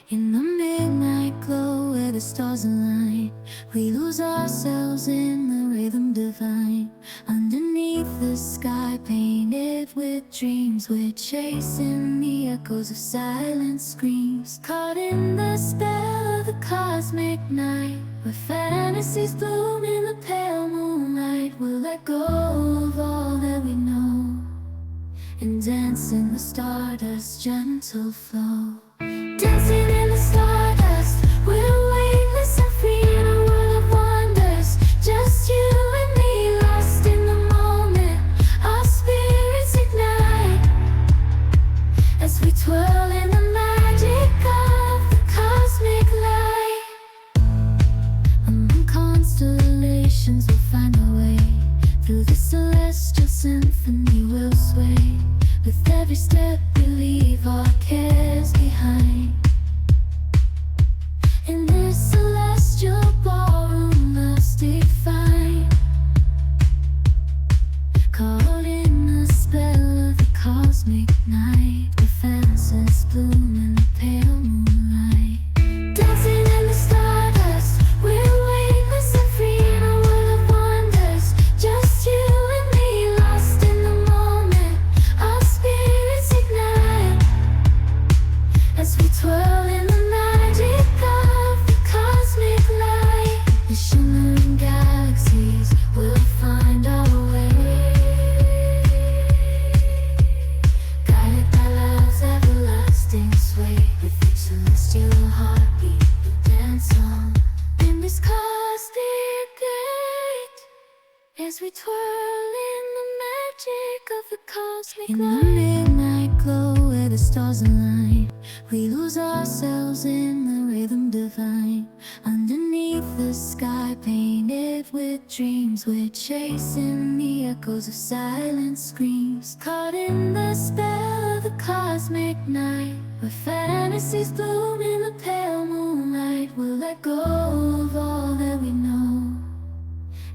In the midnight glow where the stars align, we lose ourselves in the rhythm divine. Underneath the sky painted with dreams, we're chasing the echoes of silent screams. Caught in the spell of the cosmic night, where fantasies bloom in the pale moonlight. We'll let go of all that we know and dance in the stardust's gentle flow. Dancing in the stardust, we're weightless and free in a world of wonders. Just you and me, lost in the moment. Our spirits ignite as we twirl in the magic of the cosmic light. Among constellations we'll find our way. Through the celestial symphony we'll sway. With every step we leave our cares behind. In this celestial ballroom love's defined. Caught in the spell of the cosmic night, where fantasies bloom in the pale moonlight. Dancing in the stardust, we're weightless and free in a world of wonders. Just you and me, lost in the moment. Our spirits ignite as we twirl in the magic of the cosmic light. The shimmering galaxies will find our way, guided by love's everlasting sway. With each celestial heartbeat we dance on in this cosmic gate, as we twirl in the magic of the cosmic light. In the midnight glow where the stars align, we lose ourselves in the rhythm divine. Underneath the sky painted with dreams, we're chasing the echoes of silent screams. Caught in the spell of the cosmic night, where fantasies bloom in the pale moonlight. We'll let go of all that we know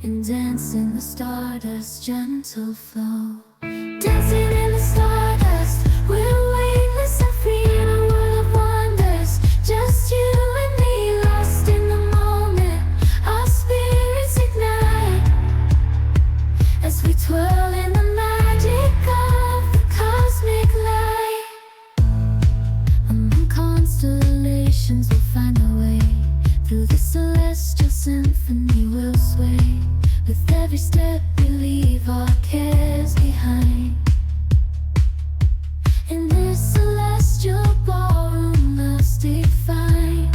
and dance in the stardust's gentle flow. Dancing in the stardust, we're weightless and free in a world of wonders. Just you and me, lost in the moment. Our spirits ignite as we twirl in the magic of the cosmic light. Among constellations we'll find our way. Through the celestial symphony we'll sway. With every step we leave our cares behind. In this celestial ballroom love's defined.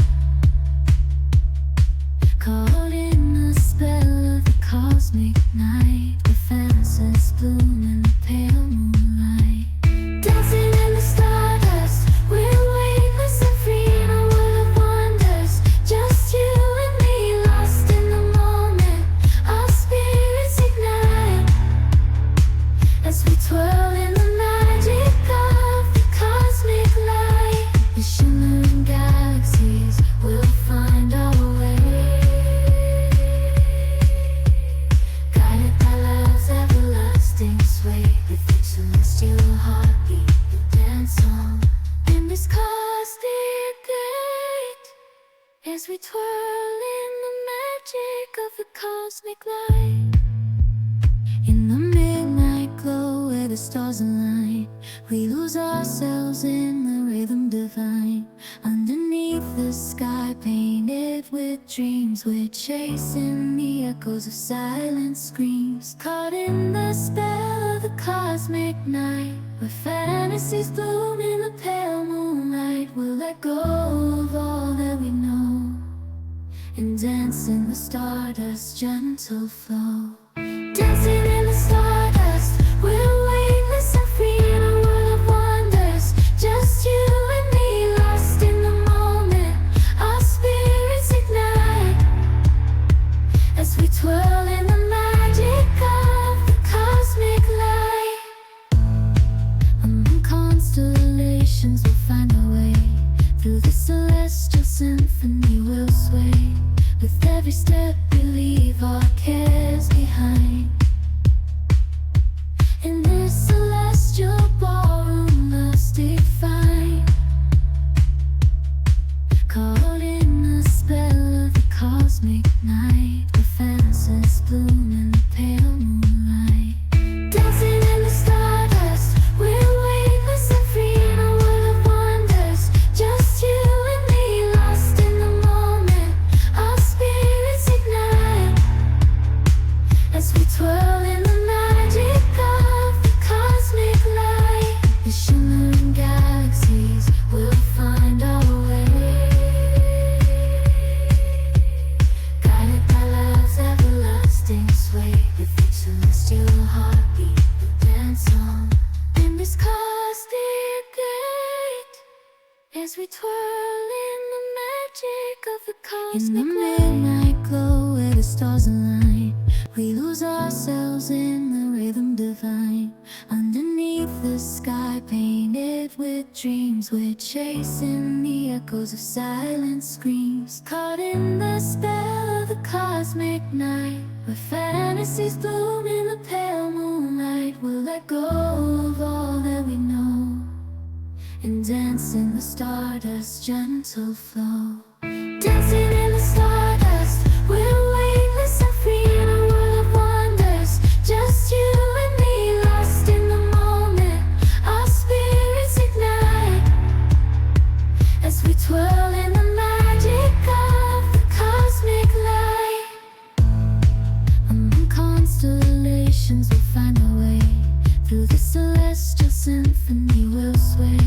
Caught in the spell of the cosmic night, where fantasies bloom in the pale moonlight. Dancing in the stardust, we're weightless and free in a world of wonders. Just you and me, lost in the moment. Our spirits ignite as we twirl in the magic of the cosmic light. The shimmering galaxies will find our way, guided by love's everlasting sway. With each celestial heartbeat we dance on in this cosmic gate, as we twirl in the magic of the cosmic light. In the midnight glow where the stars align, we lose ourselves in the rhythm divine. Underneath the sky painted with dreams, we're chasing the echoes of silent screams. Caught in the spell of the cosmic night, where fantasies bloom in the pale moonlight. We'll let go of all that we know and dance in the stardust's gentle flow. Dancing in the stardust, we're weightless and free in a world of wonders. Just you and me, lost in the moment. Our spirits ignite as we twirl in the magic of the cosmic light. Among constellations we'll find our way. Through the celestial symphony we'll sway. With every step we leave our cares behind. In this celestial ballroom love's defined. bloom in the pale moonlight. Dancing in the stardust, we're weightless and free in a world of wonders. Just you and me, lost in the moment. Our spirits ignite as we twirl in the magic of the cosmic light. The shimmering galaxies will find our way, guided by love's everlasting sway. With each celestial heartbeat, we dance on in this cosmic gate as we twirl in the magic of the cosmic light. In the midnight glow where the stars align, we lose ourselves in the rhythm divine. Underneath the sky painted with dreams, we're chasing the echoes of silent screams. Caught in the spell of the cosmic night, where fantasies bloom in the pale moonlight. We'll let go of all that we know and dance in the stardust's gentle flow. Dancing in the stardust, we're weightless and free in a world of wonders. Just you and me, lost in the moment. Our spirits ignite as we twirl in the magic of the cosmic light. Among constellations we'll find our way, through the celestial symphony we'll sway.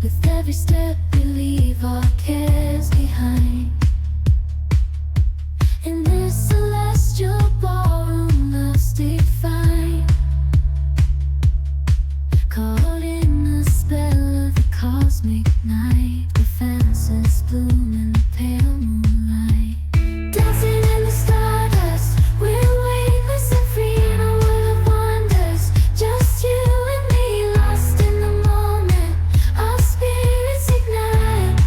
With every step we leave our cares behind. In this celestial ballroom, love's defined. Caught in the spell of the cosmic night, the fantasies bloom in the pale moonlight. Dancing in the stardust, we're weightless and free in a world of wonders. Just you and me, lost in the moment. Our spirits ignite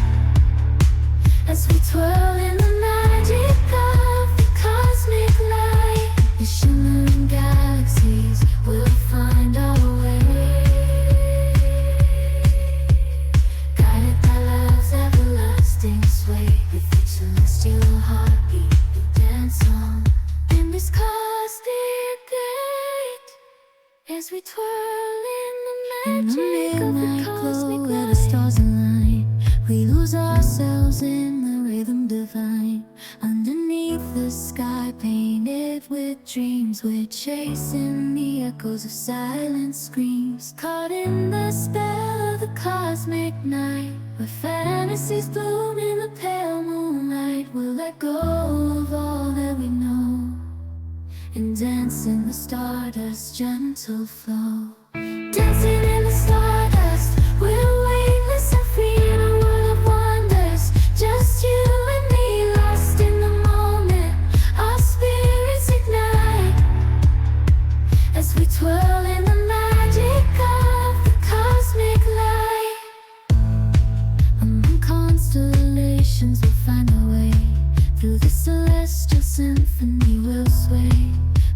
as we twirl in the magic of the cosmic light. The shimmering galaxies will find our way, guided by love's everlasting sway. With each celestial heartbeat, we dance on in this cosmic gate as we twirl in the magic of the cosmic light. Where the stars align, we lose ourselves in the rhythm divine. Underneath the sky painted with dreams, we're chasing the echoes of silent screams. Caught in the spell of the cosmic night, where fantasies bloom in the pale moonlight. We'll let go of all that we know and dance in the stardust's gentle flow. Dancing in the stardust, we're weightless and free in a world of wonders. Just you and me, lost in the moment. Our spirits ignite as we twirl in the magic of the cosmic light. Among constellations we'll find our way, through the celestial symphony we'll sway.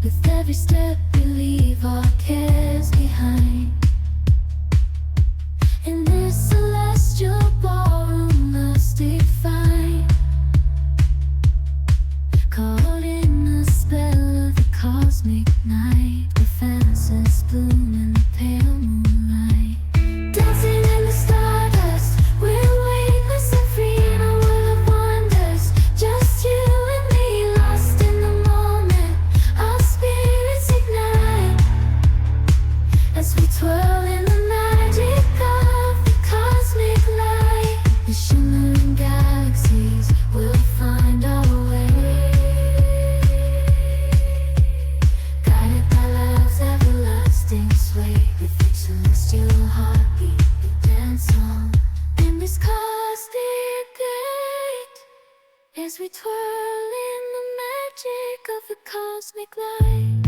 With every step we leave our cares behind. In this celestial ballroom, love's defined. Caught in the spell of the cosmic night, where fantasies bloom in the pale moonlight. Dancing in the stardust, we're weightless and free in a world of wonders. Just you and me, lost in the moment. Our spirits ignite as we twirl in the magic of the cosmic light. The shimmering galaxies will find our way, guided by love's everlasting sway. With each celestial heartbeat, we dance on in this cosmic gate as we twirl in the magic of the cosmic light.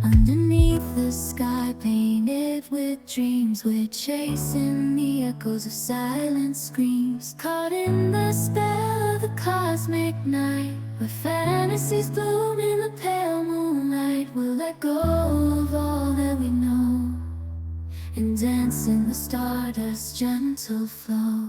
Underneath the sky painted with dreams, we're chasing the echoes of silent screams. Caught in the spell of the cosmic night, where fantasies bloom in the pale moonlight. We'll let go of all that we know and dance in the stardust's gentle flow.